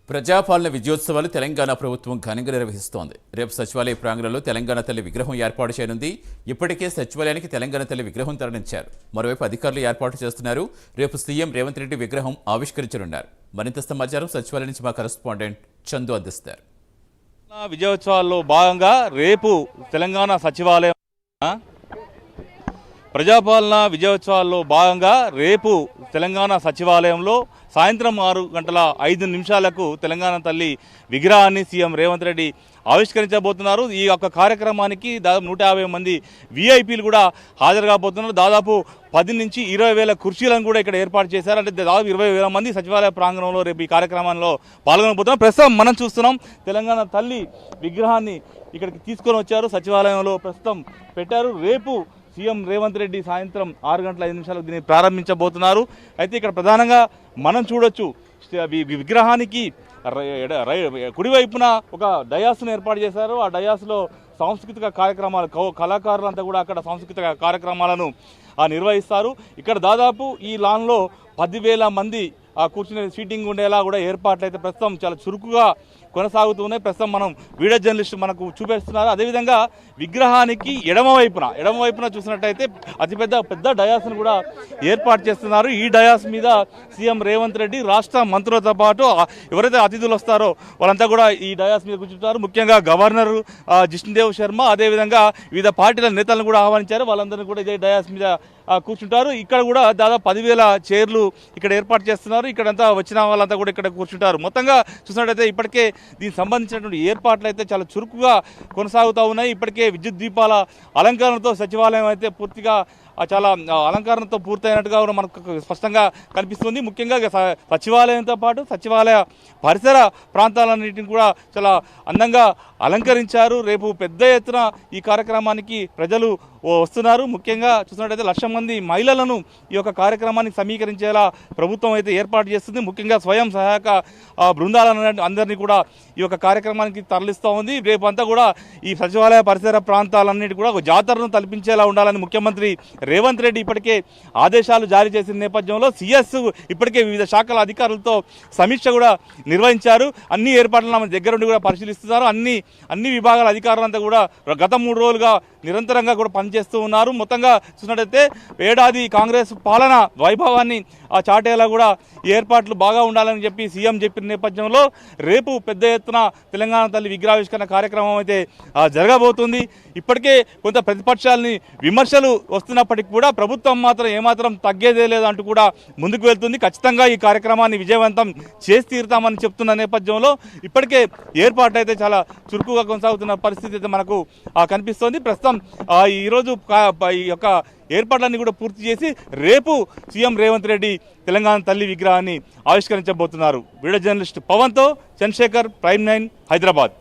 ప్రజాపాలన విజయోత్సవాలు తెలంగాణ ప్రభుత్వం ఘనంగా నిర్వహిస్తోంది. రేపు సచివాలయ ప్రాంగణంలో తెలంగాణ తల్లి విగ్రహం ఏర్పాటు చేయనుంది. ఇప్పటికే సచివాలయానికి తెలంగాణ తల్లి విగ్రహం తరలించారు. మరోవైపు అధికారులు ఏర్పాటు చేస్తున్నారు. రేపు సీఎం రేవంత్ రెడ్డి విగ్రహం ఆవిష్కరించనున్నారు. మరింత సమాచారం సచివాలయం నుంచి మా కరెస్పాండెంట్ చందు అందిస్తారు. విజయోత్సవాల్లో భాగంగా రేపు తెలంగాణ సచివాలయం ప్రజాపాలన విజయోత్సవాల్లో భాగంగా రేపు తెలంగాణ సచివాలయంలో సాయంత్రం 6:05 తెలంగాణ తల్లి విగ్రహాన్ని సీఎం రేవంత్ రెడ్డి ఆవిష్కరించబోతున్నారు. ఈ యొక్క కార్యక్రమానికి దాదాపు 150 మంది విఐపీలు కూడా హాజరు కాబోతున్నారు. దాదాపు 10 నుంచి 20,000 కుర్చీలను కూడా ఇక్కడ ఏర్పాటు చేశారు. అంటే దాదాపు 20,000 మంది సచివాలయ ప్రాంగణంలో రేపు ఈ కార్యక్రమంలో పాల్గొనబోతున్నారు. ప్రస్తుతం మనం చూస్తున్నాం తెలంగాణ తల్లి విగ్రహాన్ని ఇక్కడికి తీసుకొని వచ్చారు. సచివాలయంలో ప్రస్తుతం పెట్టారు. రేపు సీఎం రేవంత్ రెడ్డి సాయంత్రం 6:05 దీన్ని ప్రారంభించబోతున్నారు. అయితే ఇక్కడ ప్రధానంగా మనం చూడొచ్చు విగ్రహానికి కుడివైపున ఒక డయాస్ను ఏర్పాటు చేశారు. ఆ డయాస్లో సాంస్కృతిక కార్యక్రమాలు కళాకారులంతా కూడా అక్కడ సాంస్కృతిక కార్యక్రమాలను నిర్వహిస్తారు. ఇక్కడ దాదాపు ఈ లాన్లో 10,000 మంది కూర్చునే సీటింగ్ ఉండేలా కూడా ఏర్పాట్లు అయితే ప్రస్తుతం చాలా చురుకుగా కొనసాగుతున్నాయి. ప్రస్తుతం మనం వీడియో జర్నలిస్ట్ మనకు చూపిస్తున్నారు. అదేవిధంగా విగ్రహానికి ఎడమవైపున చూసినట్టయితే పెద్ద డయాస్ను కూడా ఏర్పాటు చేస్తున్నారు. ఈ డయాస్ మీద సీఎం రేవంత్ రెడ్డి రాష్ట్ర మంత్రులతో పాటు ఎవరైతే అతిథులు వస్తారో వాళ్ళంతా కూడా ఈ డయాస్ మీద కూర్చుంటారు. ముఖ్యంగా గవర్నర్ జిష్ణుదేవ్ శర్మ, అదేవిధంగా వివిధ పార్టీల నేతలను కూడా ఆహ్వానించారు. వాళ్ళందరినీ కూడా ఇదే డయాస్ మీద కూర్చుంటారు. ఇక్కడ కూడా దాదాపు 10,000 చైర్లు ఇక్కడ ఏర్పాటు చేస్తున్నారు. ఇక్కడంతా వచ్చిన వాళ్ళంతా కూడా ఇక్కడ కూర్చుంటారు. మొత్తంగా చూసినట్టయితే ఇప్పటికే దీనికి సంబంధించినటువంటి ఏర్పాట్లు అయితే చాలా చురుకుగా కొనసాగుతూ ఉన్నాయి. ఇప్పటికే విద్యుత్ దీపాల అలంకరణతో సచివాలయం అయితే పూర్తిగా చాలా అలంకరణతో పూర్తయినట్టుగా కూడా మనకు స్పష్టంగా కనిపిస్తుంది. ముఖ్యంగా సచివాలయంతో పాటు సచివాలయ పరిసర ప్రాంతాలన్నింటినీ కూడా చాలా అందంగా అలంకరించారు. రేపు పెద్ద ఎత్తున ఈ కార్యక్రమానికి ప్రజలు వస్తున్నారు. ముఖ్యంగా చూసినట్టయితే 1,00,000 మంది మహిళలను ఈ యొక్క కార్యక్రమానికి సమీకరించేలా ప్రభుత్వం అయితే ఏర్పాటు చేస్తుంది. ముఖ్యంగా స్వయం సహాయక బృందాలను అందరినీ కూడా ఈ యొక్క కార్యక్రమానికి తరలిస్తూ ఉంది. రేపు అంతా కూడా ఈ సచివాలయ పరిసర ప్రాంతాలన్నిటి కూడా ఒక జాతరను తలపించేలా ఉండాలని ముఖ్యమంత్రి రేవంత్ రెడ్డి ఇప్పటికే ఆదేశాలు జారీ చేసిన నేపథ్యంలో సిఎస్ ఇప్పటికే వివిధ శాఖల అధికారులతో సమీక్ష కూడా నిర్వహించారు. అన్ని ఏర్పాట్లను మన దగ్గర నుండి కూడా పరిశీలిస్తున్నారు. అన్ని విభాగాల అధికారులంతా కూడా గత 3 రోజులుగా నిరంతరంగా కూడా పనిచేస్తూ ఉన్నారు. మొత్తంగా చూసినట్టయితే ఏడాది కాంగ్రెస్ పాలన వైభవాన్ని చాటేలా కూడా ఏర్పాట్లు బాగా ఉండాలని చెప్పి సీఎం చెప్పిన నేపథ్యంలో రేపు పెద్ద ఎత్తున తెలంగాణ తల్లి విగ్రహావిష్కరణ కార్యక్రమం అయితే జరగబోతుంది. ఇప్పటికే కొంత ప్రతిపక్షాలని విమర్శలు వస్తున్నప్పటికీ కూడా ప్రభుత్వం మాత్రం ఏమాత్రం తగ్గేదే లేదంటూ కూడా ముందుకు వెళ్తుంది. ఖచ్చితంగా ఈ కార్యక్రమాన్ని విజయవంతం చేసి తీరుతామని చెప్తున్న నేపథ్యంలో ఇప్పటికే ఏర్పాట్లు అయితే చాలా చురుకుగా కొనసాగుతున్న పరిస్థితి అయితే మనకు కనిపిస్తోంది. ప్రస్తుతం ఈరోజు ఈ యొక్క ఏర్పాట్లన్నీ కూడా పూర్తి చేసి రేపు సీఎం రేవంత్ రెడ్డి తెలంగాణ తల్లి విగ్రహాన్ని ఆవిష్కరించబోతున్నారు. వీడియో జర్నలిస్ట్ పవన్తో చంద్రశేఖర్, ప్రైమ్ 9 హైదరాబాద్.